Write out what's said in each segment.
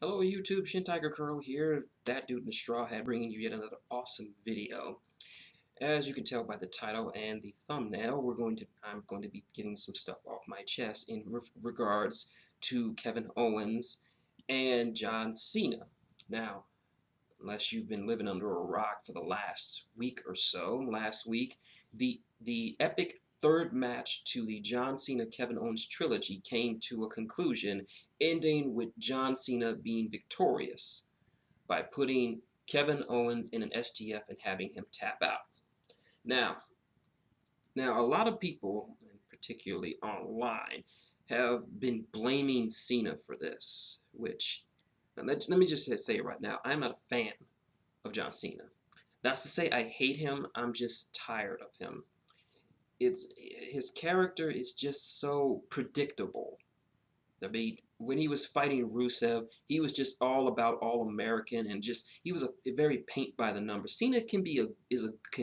Hello YouTube, shintigercurl here, that dude in the straw hat, bringing you yet another awesome video. As you can tell by the title and the thumbnail, I'm going to be getting some stuff off my chest in regards to Kevin Owens and John Cena. Now, unless you've been living under a rock for the last week or so, last week, the epic third match to the John Cena Kevin Owens trilogy came to a conclusion, ending with John Cena being victorious by putting Kevin Owens in an STF and having him tap out. Now, now a lot of people, and particularly online, have been blaming Cena for this, which let me just say it right now. I'm not a fan of John Cena. Not to say I hate him, I'm just tired of him. His character is just so predictable. I mean, when he was fighting Rusev, he was just all about all American and just he was a very paint by the numbers. Cena can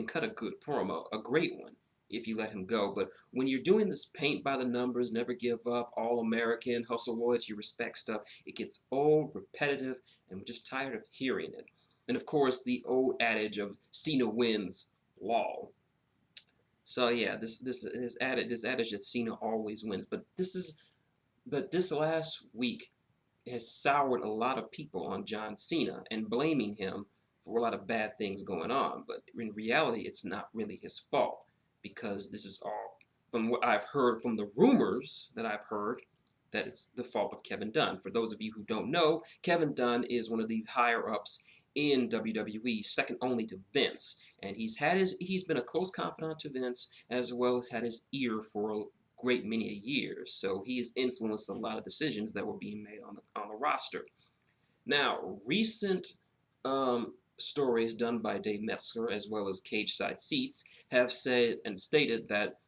cut a good promo, a great one if you let him go. But when you're doing this paint by the numbers, never give up, all American, hustle, loyalty, respect stuff, it gets old, repetitive, and we're just tired of hearing it. And of course, the old adage of Cena wins, lol. So yeah, this adage that Cena always wins, but this last week has soured a lot of people on John Cena and blaming him for a lot of bad things going on. But in reality, it's not really his fault because this is all from what I've heard from the rumors that I've heard that it's the fault of Kevin Dunn. For those of you who don't know, Kevin Dunn is one of the higher ups in WWE, second only to Vince, and he's been a close confidant to Vince as well as had his ear for a great many years. So he has influenced a lot of decisions that were being made on the roster. Now, recent stories done by Dave Metzger as well as Cage Side Seats have said and stated that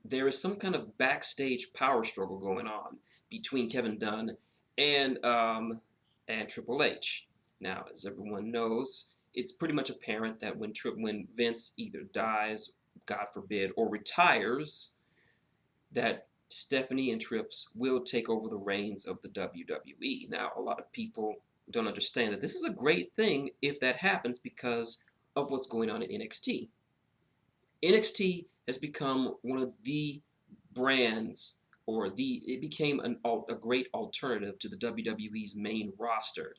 there is some kind of backstage power struggle going on between Kevin Dunn and um, and Triple H. Now, as everyone knows, it's pretty much apparent that when Vince either dies, God forbid, or retires, that Stephanie and Trips will take over the reins of the WWE. Now, a lot of people don't understand that this is a great thing if that happens because of what's going on in NXT. NXT has become one of the brands, or it became a great alternative to the WWE's main roster.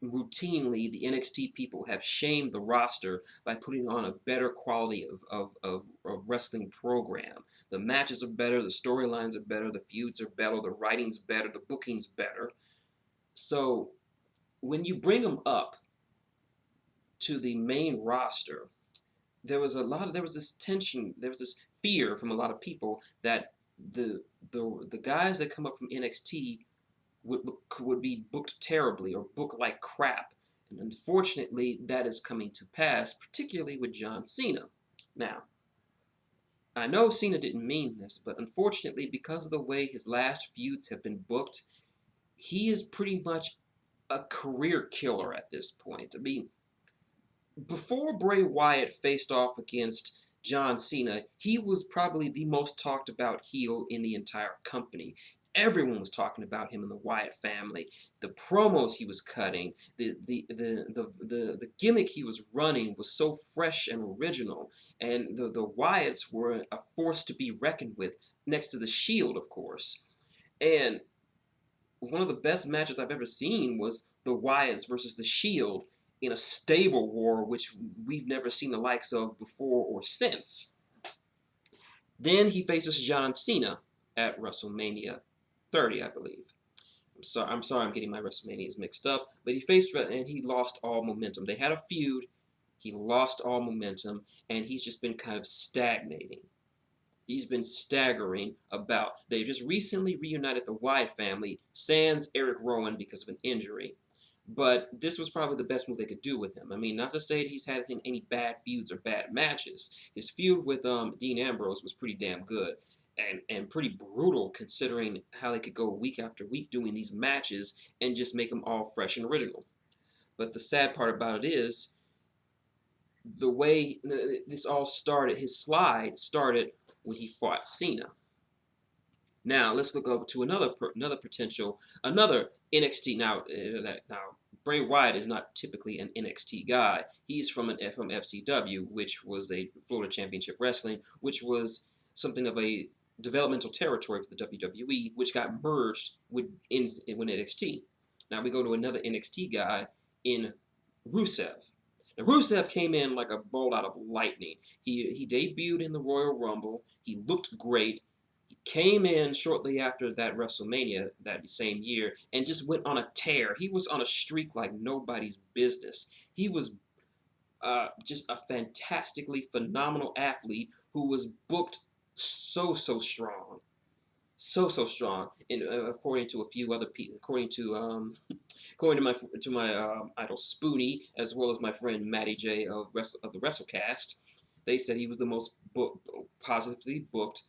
Routinely, the NXT people have shamed the roster by putting on a better quality of wrestling program. The matches are better, the storylines are better, the feuds are better, the writing's better, the booking's better. So when you bring them up to the main roster, there was this tension, there was this fear from a lot of people that the guys that come up from NXT would be booked terribly or booked like crap. And unfortunately, that is coming to pass, particularly with John Cena. Now, I know Cena didn't mean this, but unfortunately, because of the way his last feuds have been booked, he is pretty much a career killer at this point. I mean, before Bray Wyatt faced off against John Cena, he was probably the most talked about heel in the entire company. Everyone was talking about him in the Wyatt family. The promos he was cutting, the gimmick he was running was so fresh and original, and the Wyatts were a force to be reckoned with, next to the Shield, of course. And one of the best matches I've ever seen was the Wyatts versus the Shield in a stable war, which we've never seen the likes of before or since. Then he faces John Cena at WrestleMania 30, I believe. I'm sorry, I'm getting my WrestleManias mixed up, but he faced and he lost all momentum. They had a feud, he lost all momentum, and he's just been kind of stagnating. He's been staggering about. They've just recently reunited the Wyatt family, sans Eric Rowan because of an injury. But this was probably the best move they could do with him. I mean, not to say that he's had any bad feuds or bad matches. His feud with Dean Ambrose was pretty damn good and pretty brutal considering how they could go week after week doing these matches and just make them all fresh and original. But the sad part about it is the way this all started, his slide started when he fought Cena. Now let's look over to another potential another NXT. Now Bray Wyatt is not typically an NXT guy. He's from FCW, which was a Florida Championship Wrestling, which was something of a developmental territory for the WWE, which got merged with NXT. Now we go to another NXT guy in Rusev. Now Rusev came in like a bolt out of lightning. He debuted in the Royal Rumble. He looked great. Came in shortly after that WrestleMania that same year and just went on a tear. He was on a streak like nobody's business. He was just a fantastically phenomenal athlete who was booked so strong, so strong. And according to a few other people, according to my idol Spoonie, as well as my friend Matty J of the WrestleCast, they said he was the most positively booked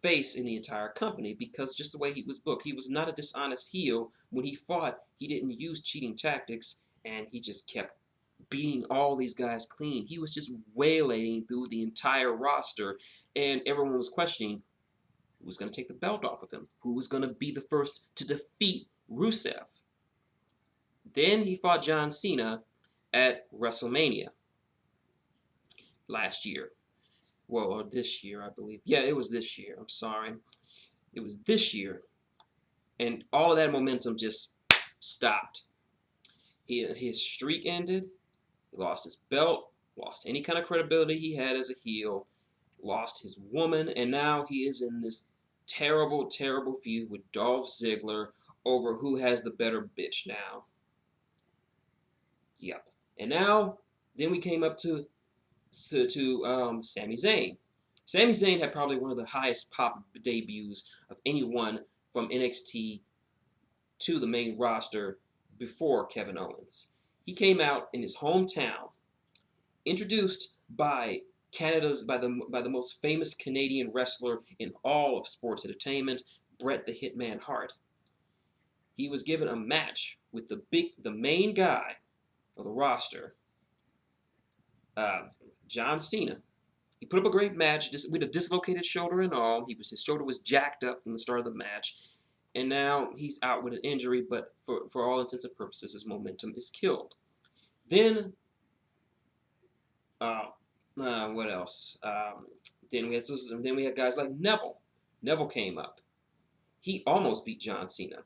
face in the entire company because just the way he was booked. He was not a dishonest heel. When he fought, he didn't use cheating tactics, and he just kept beating all these guys clean. He was just waylaying through the entire roster, and everyone was questioning who was going to take the belt off of him, who was going to be the first to defeat Rusev. Then he fought John Cena at WrestleMania last year. Well, or this year, I believe. Yeah, it was this year. I'm sorry. It was this year. And all of that momentum just stopped. His streak ended. He lost his belt, lost any kind of credibility he had as a heel, lost his woman, and now he is in this terrible, terrible feud with Dolph Ziggler over who has the better bitch now. Yep. And now, then we came up to Sami Zayn. Sami Zayn had probably one of the highest pop debuts of anyone from NXT to the main roster before Kevin Owens. He came out in his hometown, introduced by the most famous Canadian wrestler in all of sports entertainment, Bret the Hitman Hart. He was given a match with the main guy of the roster, John Cena. He put up a great match with a dislocated shoulder and all. His shoulder was jacked up from the start of the match, and now he's out with an injury. But for all intents and purposes, his momentum is killed. Then, what else? Then we had guys like Neville. Neville came up. He almost beat John Cena.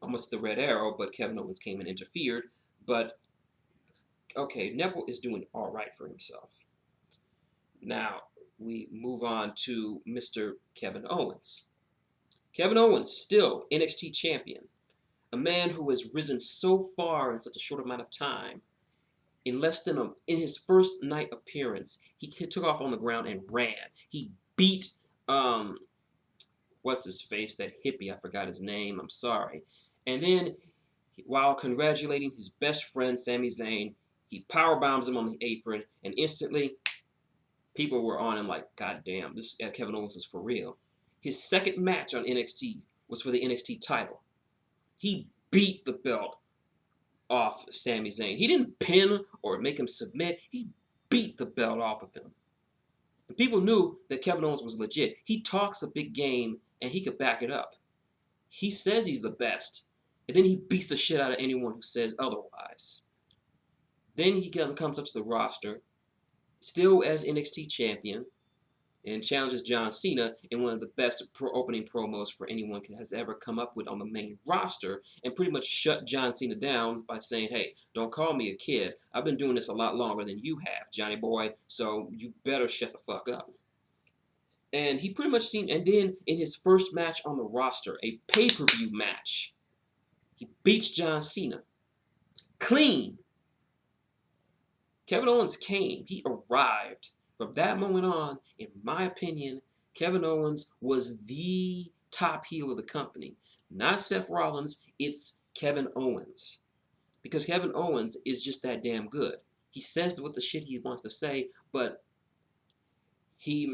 Almost the Red Arrow, but Kevin Owens came and interfered. But okay, Neville is doing all right for himself. Now we move on to Mr. Kevin Owens. Kevin Owens, still NXT champion, a man who has risen so far in such a short amount of time. In his first night appearance, he took off on the ground and ran. He beat what's his face, that hippie, I forgot his name, I'm sorry. And then while congratulating his best friend Sami Zayn, he powerbombs him on the apron, and instantly people were on him like, God damn, this Kevin Owens is for real. His second match on NXT was for the NXT title. He beat the belt off Sami Zayn. He didn't pin or make him submit. He beat the belt off of him. And people knew that Kevin Owens was legit. He talks a big game, and he could back it up. He says he's the best, and then he beats the shit out of anyone who says otherwise. Then he comes up to the roster, still as NXT champion, and challenges John Cena in one of the best opening promos for anyone has ever come up with on the main roster, and pretty much shut John Cena down by saying, hey, don't call me a kid. I've been doing this a lot longer than you have, Johnny boy, so you better shut the fuck up. And he pretty much and then in his first match on the roster, a pay-per-view match, he beats John Cena. Clean. Kevin Owens came. He arrived. From that moment on, in my opinion, Kevin Owens was the top heel of the company. Not Seth Rollins, it's Kevin Owens. Because Kevin Owens is just that damn good. He says what the shit he wants to say, but he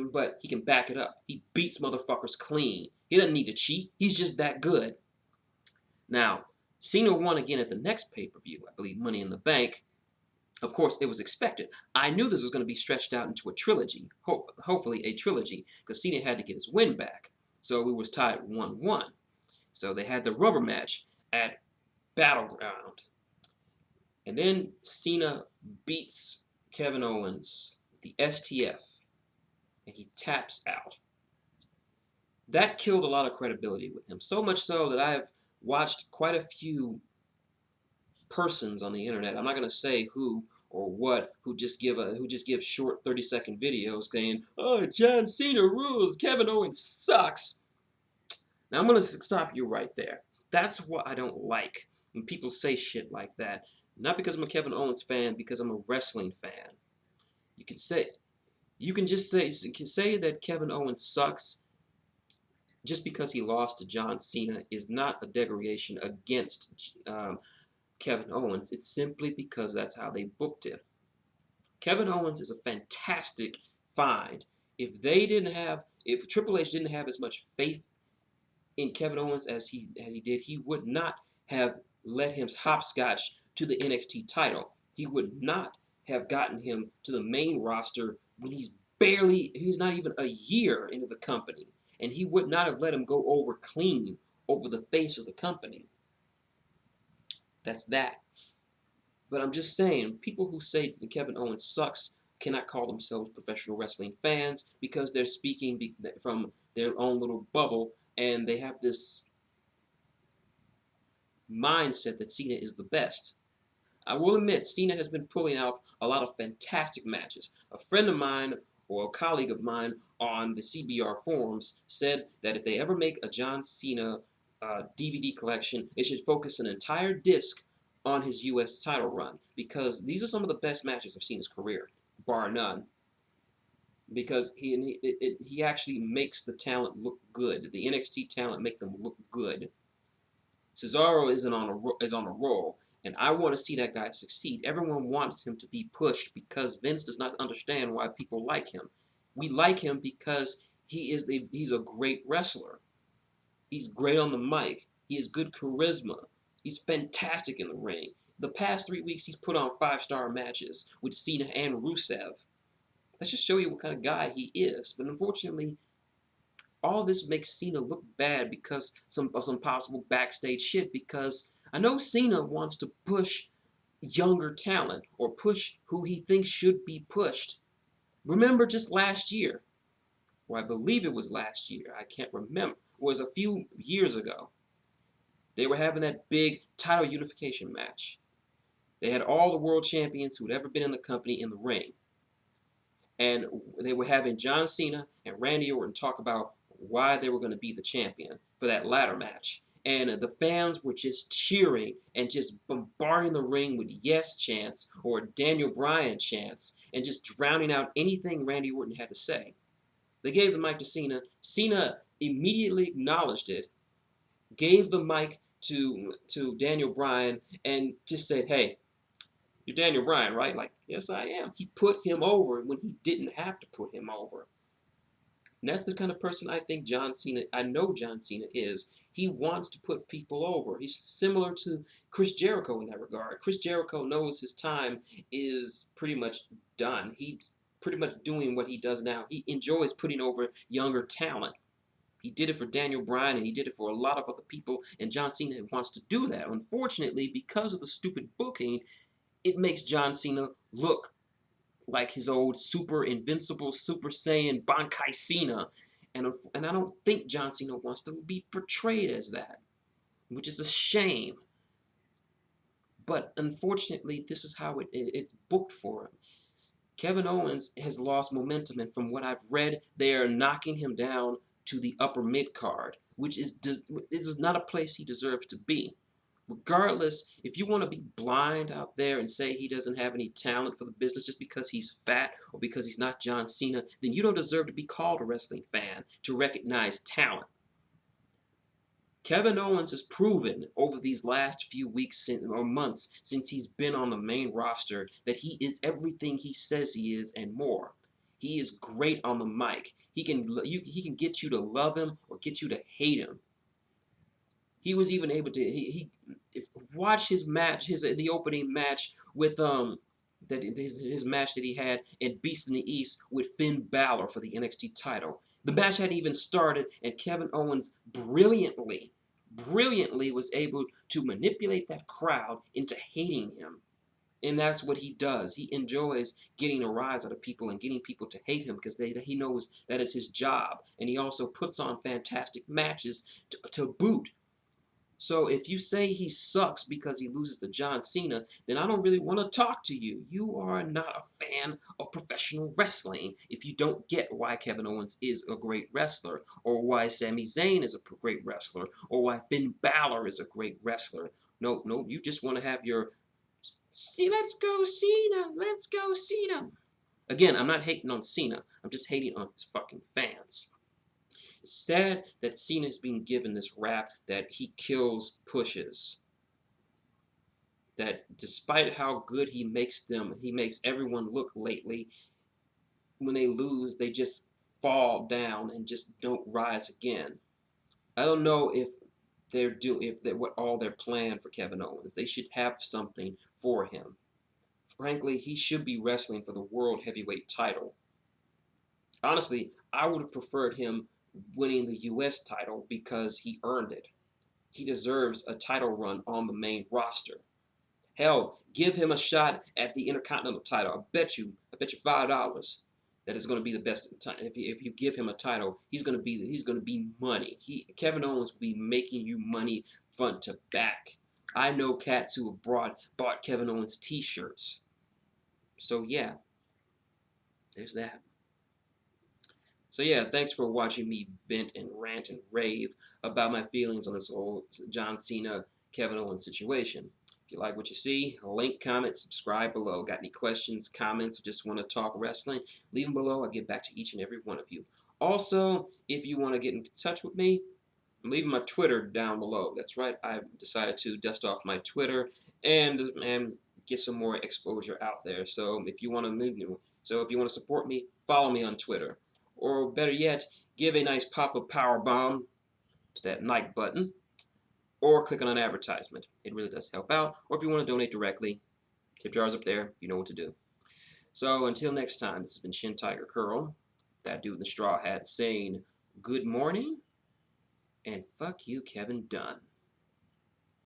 can back it up. He beats motherfuckers clean. He doesn't need to cheat. He's just that good. Now, Cena won again at the next pay-per-view, I believe Money in the Bank. Of course, it was expected. I knew this was going to be stretched out into a trilogy, hopefully a trilogy, because Cena had to get his win back. So we was tied 1-1. So they had the rubber match at Battleground. And then Cena beats Kevin Owens, the STF, and he taps out. That killed a lot of credibility with him. So much so that I've watched quite a few persons on the internet. I'm not going to say who or what, who just give short 30-second videos saying, "Oh, John Cena rules, Kevin Owens sucks." Now I'm going to stop you right there. That's what I don't like when people say shit like that. Not because I'm a Kevin Owens fan, because I'm a wrestling fan. You can say, you can just say that Kevin Owens sucks just because he lost to John Cena is not a degradation against Kevin Owens. It's simply because that's how they booked him. Kevin Owens is a fantastic find. If Triple H didn't have as much faith in Kevin Owens as he did, he would not have let him hopscotch to the NXT title. He would not have gotten him to the main roster when he's not even a year into the company. And he would not have let him go over clean over the face of the company. That's that. But I'm just saying, people who say that Kevin Owens sucks cannot call themselves professional wrestling fans because they're speaking from their own little bubble and they have this mindset that Cena is the best. I will admit, Cena has been pulling out a lot of fantastic matches. A friend of mine, or a colleague of mine on the CBR forums, said that if they ever make a John Cena DVD collection, it should focus an entire disc on his U.S. title run, because these are some of the best matches of Cena's career, bar none. Because he actually makes the talent look good. The NXT talent make them look good. Cesaro is on a roll, and I want to see that guy succeed. Everyone wants him to be pushed because Vince does not understand why people like him. We like him because he's a great wrestler. He's great on the mic. He has good charisma. He's fantastic in the ring. The past 3 weeks, he's put on 5-star matches with Cena and Rusev. Let's just show you what kind of guy he is. But unfortunately, all this makes Cena look bad because of some possible backstage shit, because I know Cena wants to push younger talent or push who he thinks should be pushed. Remember just last year, or I believe it was last year, I can't remember, it was a few years ago. They were having that big title unification match. They had all the world champions who had ever been in the company in the ring. And they were having John Cena and Randy Orton talk about why they were going to be the champion for that ladder match. And the fans were just cheering and just bombarding the ring with yes chants or Daniel Bryan chants and just drowning out anything Randy Orton had to say. They gave the mic to Cena. Cena immediately acknowledged it, gave the mic to Daniel Bryan, and just said, "Hey, you're Daniel Bryan, right?" Like, "Yes, I am." He put him over when he didn't have to put him over. And that's the kind of person I know John Cena is. He wants to put people over. He's similar to Chris Jericho in that regard. Chris Jericho knows his time is pretty much done. He's pretty much doing what he does now. He enjoys putting over younger talent. He did it for Daniel Bryan, and he did it for a lot of other people, and John Cena wants to do that. Unfortunately, because of the stupid booking, it makes John Cena look like his old super invincible Super Saiyan Bankai Cena. And I don't think John Cena wants to be portrayed as that, which is a shame. But unfortunately, this is how it's booked for him. Kevin Owens has lost momentum, and from what I've read, they are knocking him down to the upper mid card, which is not a place he deserves to be. Regardless, if you want to be blind out there and say he doesn't have any talent for the business just because he's fat or because he's not John Cena, then you don't deserve to be called a wrestling fan to recognize talent. Kevin Owens has proven over these last few weeks or months since he's been on the main roster that he is everything he says he is and more. He is great on the mic. He can get you to love him or get you to hate him. He was even able to watch his match, the opening match with his match that he had in Beast in the East with Finn Balor for the NXT title. The match hadn't even started, and Kevin Owens brilliantly was able to manipulate that crowd into hating him. And that's what he does. He enjoys getting a rise out of people and getting people to hate him because he knows that is his job. And he also puts on fantastic matches to boot. So if you say he sucks because he loses to John Cena, then I don't really want to talk to you. You are not a fan of professional wrestling if you don't get why Kevin Owens is a great wrestler, or why Sami Zayn is a great wrestler, or why Finn Balor is a great wrestler. No, no, you just want to have your, see, let's go Cena, let's go Cena. Again, I'm not hating on Cena. I'm just hating on his fucking fans. It's sad that Cena's being given this rap that he kills pushes. That despite how good he makes everyone look lately, when they lose, they just fall down and just don't rise again. I don't know if what all their plan for Kevin Owens. They should have something for him. Frankly, he should be wrestling for the World Heavyweight title. Honestly, I would have preferred him winning the US title because he earned it. He deserves a title run on the main roster. Hell, give him a shot at the Intercontinental title. I bet you $5 that is going to be the best time. If you give him a title, he's going to be money. Kevin Owens will be making you money front to back. I know cats who have bought Kevin Owens t-shirts. So yeah, there's that. So yeah, thanks for watching me vent and rant and rave about my feelings on this whole John Cena, Kevin Owens situation. If you like what you see, link, comment, subscribe below. Got any questions, comments, or just want to talk wrestling? Leave them below. I'll get back to each and every one of you. Also, if you want to get in touch with me, I'm leaving my Twitter down below. That's right, I've decided to dust off my Twitter and get some more exposure out there. So if you want to support me, follow me on Twitter. Or better yet, give a nice pop of power bomb to that like button, or click on an advertisement. It really does help out. Or if you want to donate directly, tip jar's up there. You know what to do. So until next time, this has been shintigercurl, that dude in the straw hat, saying good morning and fuck you, Kevin Dunn.